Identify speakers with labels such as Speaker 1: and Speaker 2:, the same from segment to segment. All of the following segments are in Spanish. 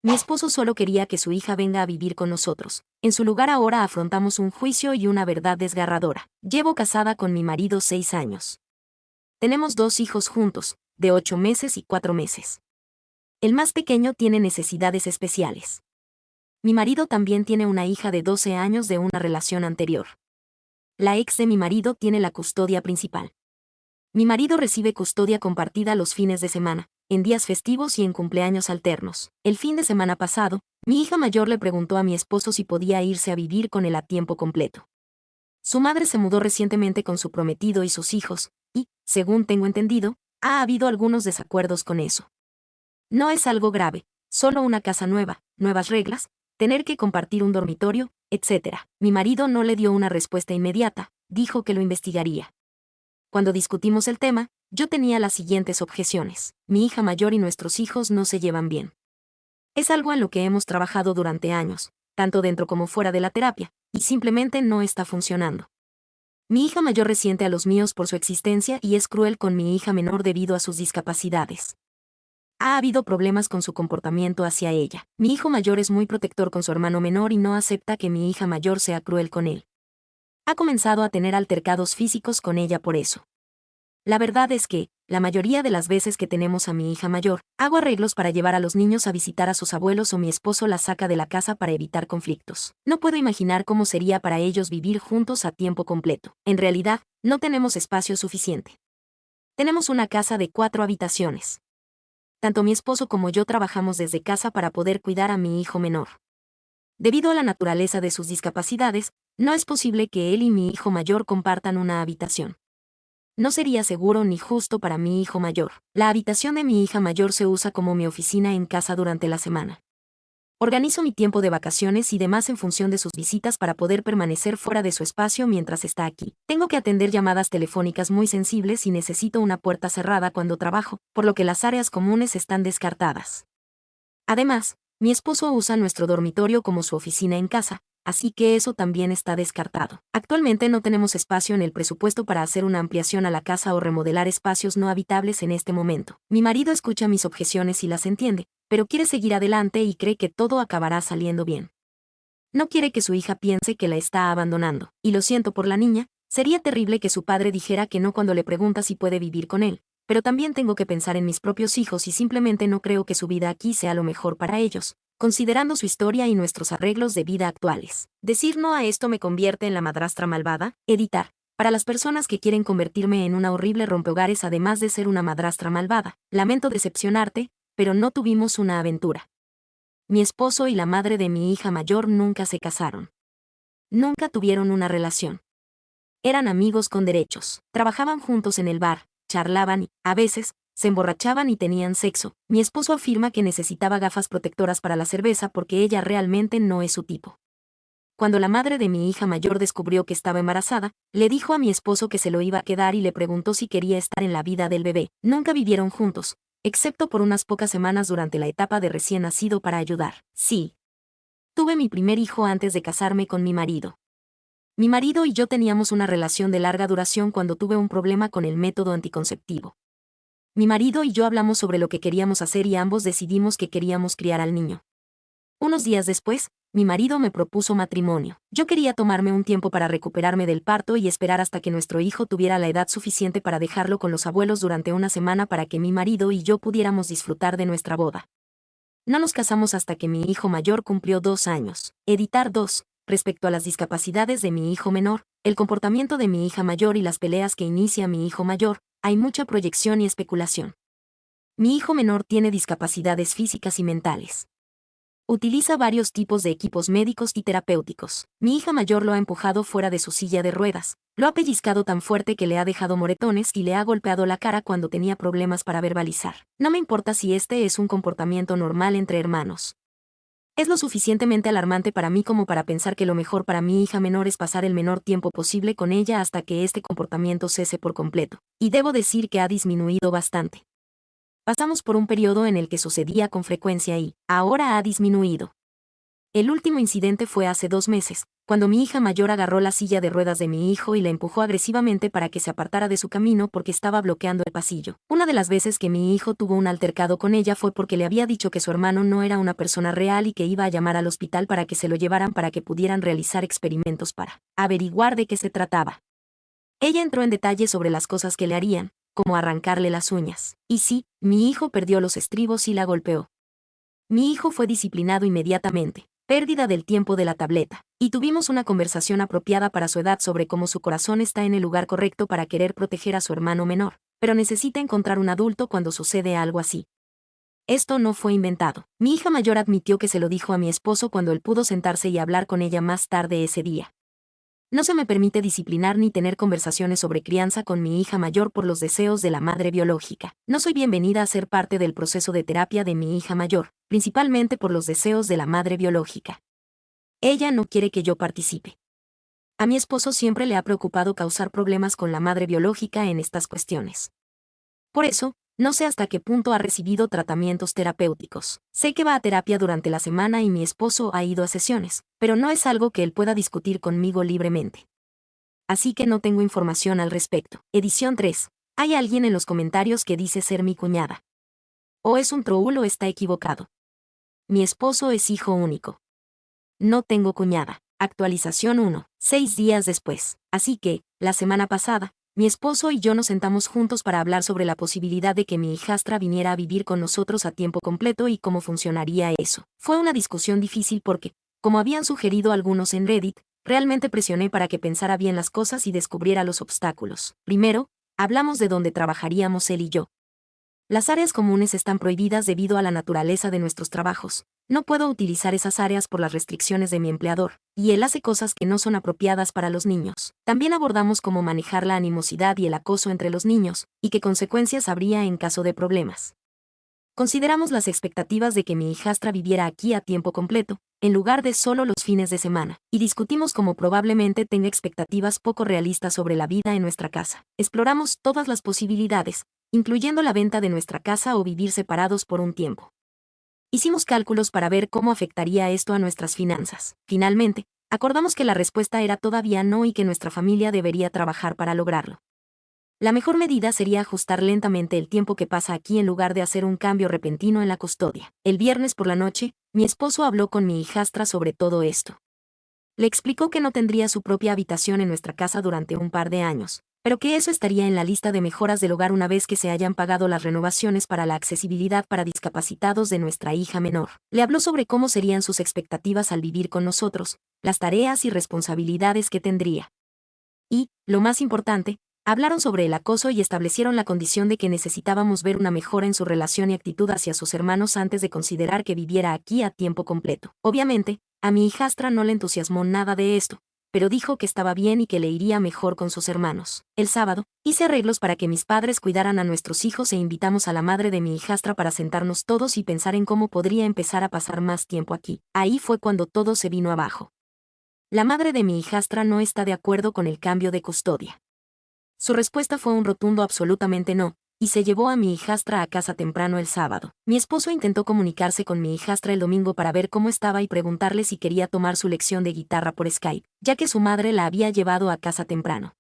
Speaker 1: Mi esposo solo quería que su hija venga a vivir con nosotros. En su lugar ahora afrontamos un juicio y una verdad desgarradora. Llevo casada con mi marido 6 años. Tenemos 2 hijos juntos, de 8 meses y 4 meses. El más pequeño tiene necesidades especiales. Mi marido también tiene una hija de 12 años de una relación anterior. La ex de mi marido tiene la custodia principal. Mi marido recibe custodia compartida los fines de semana, en días festivos y en cumpleaños alternos. El fin de semana pasado, mi hija mayor le preguntó a mi esposo si podía irse a vivir con él a tiempo completo. Su madre se mudó recientemente con su prometido y sus hijos, y, según tengo entendido, ha habido algunos desacuerdos con eso. No es algo grave, solo una casa nueva, nuevas reglas, tener que compartir un dormitorio, etc. Mi marido no le dio una respuesta inmediata, dijo que lo investigaría. Cuando discutimos el tema, yo tenía las siguientes objeciones. Mi hija mayor y nuestros hijos no se llevan bien. Es algo en lo que hemos trabajado durante años, tanto dentro como fuera de la terapia, y simplemente no está funcionando. Mi hija mayor resiente a los míos por su existencia y es cruel con mi hija menor debido a sus discapacidades. Ha habido problemas con su comportamiento hacia ella. Mi hijo mayor es muy protector con su hermano menor y no acepta que mi hija mayor sea cruel con él. Ha comenzado a tener altercados físicos con ella por eso. La verdad es que, la mayoría de las veces que tenemos a mi hija mayor, hago arreglos para llevar a los niños a visitar a sus abuelos o mi esposo la saca de la casa para evitar conflictos. No puedo imaginar cómo sería para ellos vivir juntos a tiempo completo. En realidad, no tenemos espacio suficiente. Tenemos una casa de 4 habitaciones. Tanto mi esposo como yo trabajamos desde casa para poder cuidar a mi hijo menor. Debido a la naturaleza de sus discapacidades, no es posible que él y mi hijo mayor compartan una habitación. No sería seguro ni justo para mi hijo mayor. La habitación de mi hija mayor se usa como mi oficina en casa durante la semana. Organizo mi tiempo de vacaciones y demás en función de sus visitas para poder permanecer fuera de su espacio mientras está aquí. Tengo que atender llamadas telefónicas muy sensibles y necesito una puerta cerrada cuando trabajo, por lo que las áreas comunes están descartadas. Además, mi esposo usa nuestro dormitorio como su oficina en casa, así que eso también está descartado. Actualmente no tenemos espacio en el presupuesto para hacer una ampliación a la casa o remodelar espacios no habitables en este momento. Mi marido escucha mis objeciones y las entiende, pero quiere seguir adelante y cree que todo acabará saliendo bien. No quiere que su hija piense que la está abandonando, y lo siento por la niña, sería terrible que su padre dijera que no cuando le pregunta si puede vivir con él, pero también tengo que pensar en mis propios hijos y simplemente no creo que su vida aquí sea lo mejor para ellos, considerando su historia y nuestros arreglos de vida actuales. Decir no a esto me convierte en la madrastra malvada. Editar. Para las personas que quieren convertirme en una horrible rompehogares además de ser una madrastra malvada, lamento decepcionarte, pero no tuvimos una aventura. Mi esposo y la madre de mi hija mayor nunca se casaron. Nunca tuvieron una relación. Eran amigos con derechos. Trabajaban juntos en el bar, charlaban y, a veces, se emborrachaban y tenían sexo. Mi esposo afirma que necesitaba gafas protectoras para la cerveza porque ella realmente no es su tipo. Cuando la madre de mi hija mayor descubrió que estaba embarazada, le dijo a mi esposo que se lo iba a quedar y le preguntó si quería estar en la vida del bebé. Nunca vivieron juntos, excepto por unas pocas semanas durante la etapa de recién nacido para ayudar. Sí. Tuve mi primer hijo antes de casarme con mi marido. Mi marido y yo teníamos una relación de larga duración cuando tuve un problema con el método anticonceptivo. Mi marido y yo hablamos sobre lo que queríamos hacer y ambos decidimos que queríamos criar al niño. Unos días después, mi marido me propuso matrimonio. Yo quería tomarme un tiempo para recuperarme del parto y esperar hasta que nuestro hijo tuviera la edad suficiente para dejarlo con los abuelos durante una semana para que mi marido y yo pudiéramos disfrutar de nuestra boda. No nos casamos hasta que mi hijo mayor cumplió 2 años. Editar 2. Respecto a las discapacidades de mi hijo menor, el comportamiento de mi hija mayor y las peleas que inicia mi hijo mayor, hay mucha proyección y especulación. Mi hijo menor tiene discapacidades físicas y mentales. Utiliza varios tipos de equipos médicos y terapéuticos. Mi hija mayor lo ha empujado fuera de su silla de ruedas, lo ha pellizcado tan fuerte que le ha dejado moretones y le ha golpeado la cara cuando tenía problemas para verbalizar. No me importa si este es un comportamiento normal entre hermanos. Es lo suficientemente alarmante para mí como para pensar que lo mejor para mi hija menor es pasar el menor tiempo posible con ella hasta que este comportamiento cese por completo. Y debo decir que ha disminuido bastante. Pasamos por un periodo en el que sucedía con frecuencia y, ahora ha disminuido. El último incidente fue hace 2 meses, cuando mi hija mayor agarró la silla de ruedas de mi hijo y la empujó agresivamente para que se apartara de su camino porque estaba bloqueando el pasillo. Una de las veces que mi hijo tuvo un altercado con ella fue porque le había dicho que su hermano no era una persona real y que iba a llamar al hospital para que se lo llevaran para que pudieran realizar experimentos para averiguar de qué se trataba. Ella entró en detalle sobre las cosas que le harían, como arrancarle las uñas. Y sí, mi hijo perdió los estribos y la golpeó. Mi hijo fue disciplinado inmediatamente. Pérdida del tiempo de la tableta, y tuvimos una conversación apropiada para su edad sobre cómo su corazón está en el lugar correcto para querer proteger a su hermano menor, pero necesita encontrar un adulto cuando sucede algo así. Esto no fue inventado. Mi hija mayor admitió que se lo dijo a mi esposo cuando él pudo sentarse y hablar con ella más tarde ese día. No se me permite disciplinar ni tener conversaciones sobre crianza con mi hija mayor por los deseos de la madre biológica. No soy bienvenida a ser parte del proceso de terapia de mi hija mayor, principalmente por los deseos de la madre biológica. Ella no quiere que yo participe. A mi esposo siempre le ha preocupado causar problemas con la madre biológica en estas cuestiones. Por eso, no sé hasta qué punto ha recibido tratamientos terapéuticos. Sé que va a terapia durante la semana y mi esposo ha ido a sesiones, pero no es algo que él pueda discutir conmigo libremente. Así que no tengo información al respecto. Edición 3. Hay alguien en los comentarios que dice ser mi cuñada. O es un troll o está equivocado. Mi esposo es hijo único. No tengo cuñada. Actualización 1. 6 días después. Así que, la semana pasada, mi esposo y yo nos sentamos juntos para hablar sobre la posibilidad de que mi hijastra viniera a vivir con nosotros a tiempo completo y cómo funcionaría eso. Fue una discusión difícil porque, como habían sugerido algunos en Reddit, realmente presioné para que pensara bien las cosas y descubriera los obstáculos. Primero, hablamos de dónde trabajaríamos él y yo. Las áreas comunes están prohibidas debido a la naturaleza de nuestros trabajos. No puedo utilizar esas áreas por las restricciones de mi empleador, y él hace cosas que no son apropiadas para los niños. También abordamos cómo manejar la animosidad y el acoso entre los niños, y qué consecuencias habría en caso de problemas. Consideramos las expectativas de que mi hijastra viviera aquí a tiempo completo, en lugar de solo los fines de semana, y discutimos cómo probablemente tenga expectativas poco realistas sobre la vida en nuestra casa. Exploramos todas las posibilidades, incluyendo la venta de nuestra casa o vivir separados por un tiempo. Hicimos cálculos para ver cómo afectaría esto a nuestras finanzas. Finalmente, acordamos que la respuesta era todavía no y que nuestra familia debería trabajar para lograrlo. La mejor medida sería ajustar lentamente el tiempo que pasa aquí en lugar de hacer un cambio repentino en la custodia. El viernes por la noche, mi esposo habló con mi hijastra sobre todo esto. Le explicó que no tendría su propia habitación en nuestra casa durante un par de años, pero que eso estaría en la lista de mejoras del hogar una vez que se hayan pagado las renovaciones para la accesibilidad para discapacitados de nuestra hija menor. Le habló sobre cómo serían sus expectativas al vivir con nosotros, las tareas y responsabilidades que tendría. Y, lo más importante, hablaron sobre el acoso y establecieron la condición de que necesitábamos ver una mejora en su relación y actitud hacia sus hermanos antes de considerar que viviera aquí a tiempo completo. Obviamente, a mi hijastra no le entusiasmó nada de esto, pero dijo que estaba bien y que le iría mejor con sus hermanos. El sábado, hice arreglos para que mis padres cuidaran a nuestros hijos e invitamos a la madre de mi hijastra para sentarnos todos y pensar en cómo podría empezar a pasar más tiempo aquí. Ahí fue cuando todo se vino abajo. La madre de mi hijastra no está de acuerdo con el cambio de custodia. Su respuesta fue un rotundo absolutamente no, y se llevó a mi hijastra a casa temprano el sábado. Mi esposo intentó comunicarse con mi hijastra el domingo para ver cómo estaba y preguntarle si quería tomar su lección de guitarra por Skype, ya que su madre la había llevado a casa temprano.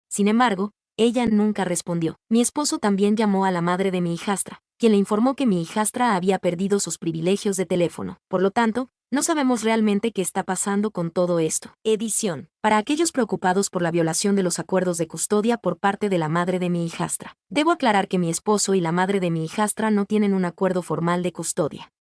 Speaker 1: Sin embargo, ella nunca respondió. Mi esposo también llamó a la madre de mi hijastra, quien le informó que mi hijastra había perdido sus privilegios de teléfono. Por lo tanto, no sabemos realmente qué está pasando con todo esto. Edición. Para aquellos preocupados por la violación de los acuerdos de custodia por parte de la madre de mi hijastra. Debo aclarar que mi esposo y la madre de mi hijastra no tienen un acuerdo formal de custodia.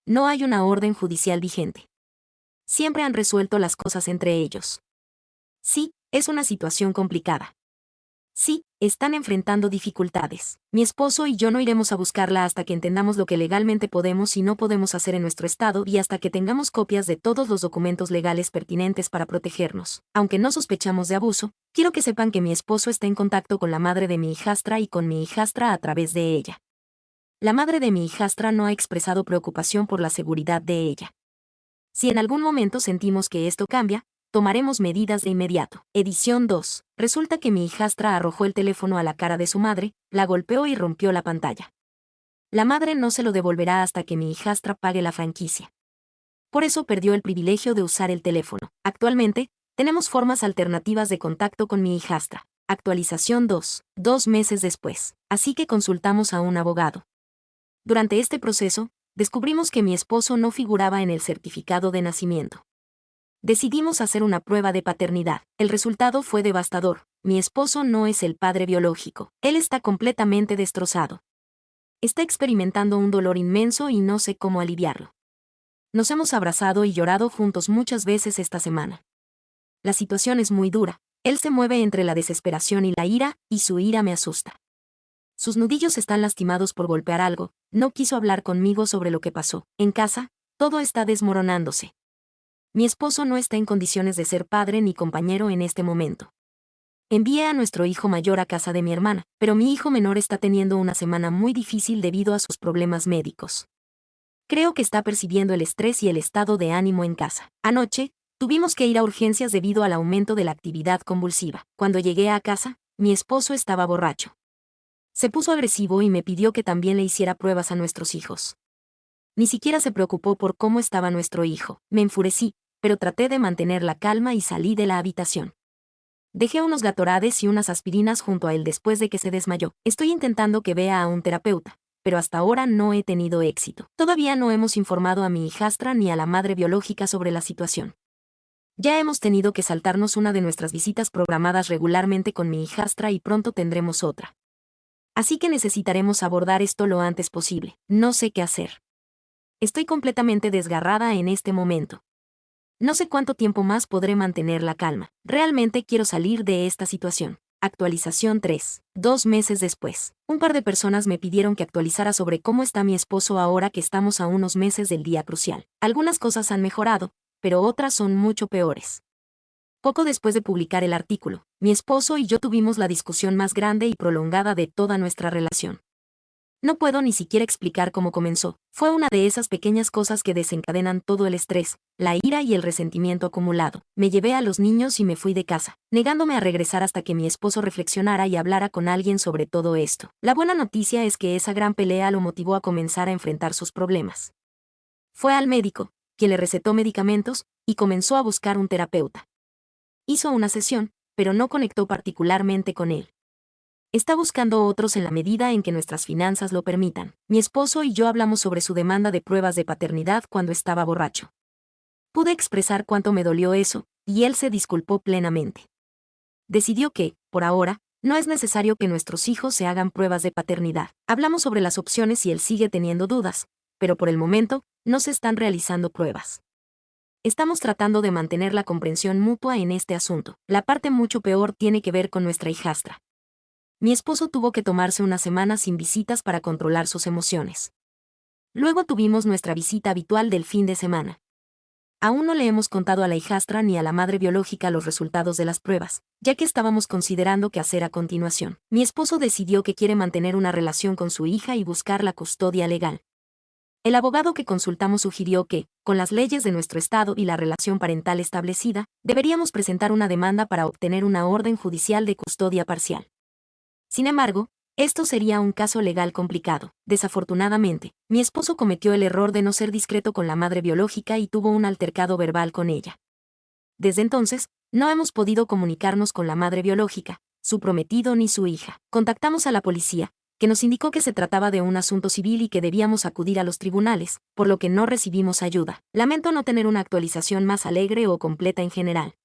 Speaker 1: No hay una orden judicial vigente. Siempre han resuelto las cosas entre ellos. Sí, es una situación complicada. Sí, están enfrentando dificultades. Mi esposo y yo no iremos a buscarla hasta que entendamos lo que legalmente podemos y no podemos hacer en nuestro estado y hasta que tengamos copias de todos los documentos legales pertinentes para protegernos. Aunque no sospechamos de abuso, quiero que sepan que mi esposo está en contacto con la madre de mi hijastra y con mi hijastra a través de ella. La madre de mi hijastra no ha expresado preocupación por la seguridad de ella. Si en algún momento sentimos que esto cambia, tomaremos medidas de inmediato. Edición 2. Resulta que mi hijastra arrojó el teléfono a la cara de su madre, la golpeó y rompió la pantalla. La madre no se lo devolverá hasta que mi hijastra pague la franquicia. Por eso perdió el privilegio de usar el teléfono. Actualmente, tenemos formas alternativas de contacto con mi hijastra. Actualización 2, 2 meses después. Así que consultamos a un abogado. Durante este proceso, descubrimos que mi esposo no figuraba en el certificado de nacimiento. Decidimos hacer una prueba de paternidad. El resultado fue devastador. Mi esposo no es el padre biológico. Él está completamente destrozado. Está experimentando un dolor inmenso y no sé cómo aliviarlo. Nos hemos abrazado y llorado juntos muchas veces esta semana. La situación es muy dura. Él se mueve entre la desesperación y la ira, y su ira me asusta. Sus nudillos están lastimados por golpear algo. No quiso hablar conmigo sobre lo que pasó. En casa, todo está desmoronándose. Mi esposo no está en condiciones de ser padre ni compañero en este momento. Envié a nuestro hijo mayor a casa de mi hermana, pero mi hijo menor está teniendo una semana muy difícil debido a sus problemas médicos. Creo que está percibiendo el estrés y el estado de ánimo en casa. Anoche, tuvimos que ir a urgencias debido al aumento de la actividad convulsiva. Cuando llegué a casa, mi esposo estaba borracho. Se puso agresivo y me pidió que también le hiciera pruebas a nuestros hijos. Ni siquiera se preocupó por cómo estaba nuestro hijo. Me enfurecí, pero traté de mantener la calma y salí de la habitación. Dejé unos Gatorades y unas aspirinas junto a él después de que se desmayó. Estoy intentando que vea a un terapeuta, pero hasta ahora no he tenido éxito. Todavía no hemos informado a mi hijastra ni a la madre biológica sobre la situación. Ya hemos tenido que saltarnos una de nuestras visitas programadas regularmente con mi hijastra y pronto tendremos otra. Así que necesitaremos abordar esto lo antes posible. No sé qué hacer. Estoy completamente desgarrada en este momento. No sé cuánto tiempo más podré mantener la calma. Realmente quiero salir de esta situación. Actualización 3. 2 meses después. Un par de personas me pidieron que actualizara sobre cómo está mi esposo ahora que estamos a unos meses del día crucial. Algunas cosas han mejorado, pero otras son mucho peores. Poco después de publicar el artículo, mi esposo y yo tuvimos la discusión más grande y prolongada de toda nuestra relación. No puedo ni siquiera explicar cómo comenzó. Fue una de esas pequeñas cosas que desencadenan todo el estrés, la ira y el resentimiento acumulado. Me llevé a los niños y me fui de casa, negándome a regresar hasta que mi esposo reflexionara y hablara con alguien sobre todo esto. La buena noticia es que esa gran pelea lo motivó a comenzar a enfrentar sus problemas. Fue al médico, quien le recetó medicamentos, y comenzó a buscar un terapeuta. Hizo una sesión, pero no conectó particularmente con él. Está buscando otros en la medida en que nuestras finanzas lo permitan. Mi esposo y yo hablamos sobre su demanda de pruebas de paternidad cuando estaba borracho. Pude expresar cuánto me dolió eso, y él se disculpó plenamente. Decidió que, por ahora, no es necesario que nuestros hijos se hagan pruebas de paternidad. Hablamos sobre las opciones y él sigue teniendo dudas, pero por el momento, no se están realizando pruebas. Estamos tratando de mantener la comprensión mutua en este asunto. La parte mucho peor tiene que ver con nuestra hijastra. Mi esposo tuvo que tomarse una semana sin visitas para controlar sus emociones. Luego tuvimos nuestra visita habitual del fin de semana. Aún no le hemos contado a la hijastra ni a la madre biológica los resultados de las pruebas, ya que estábamos considerando qué hacer a continuación. Mi esposo decidió que quiere mantener una relación con su hija y buscar la custodia legal. El abogado que consultamos sugirió que, con las leyes de nuestro estado y la relación parental establecida, deberíamos presentar una demanda para obtener una orden judicial de custodia parcial. Sin embargo, esto sería un caso legal complicado. Desafortunadamente, mi esposo cometió el error de no ser discreto con la madre biológica y tuvo un altercado verbal con ella. Desde entonces, no hemos podido comunicarnos con la madre biológica, su prometido ni su hija. Contactamos a la policía, que nos indicó que se trataba de un asunto civil y que debíamos acudir a los tribunales, por lo que no recibimos ayuda. Lamento no tener una actualización más alegre o completa en general.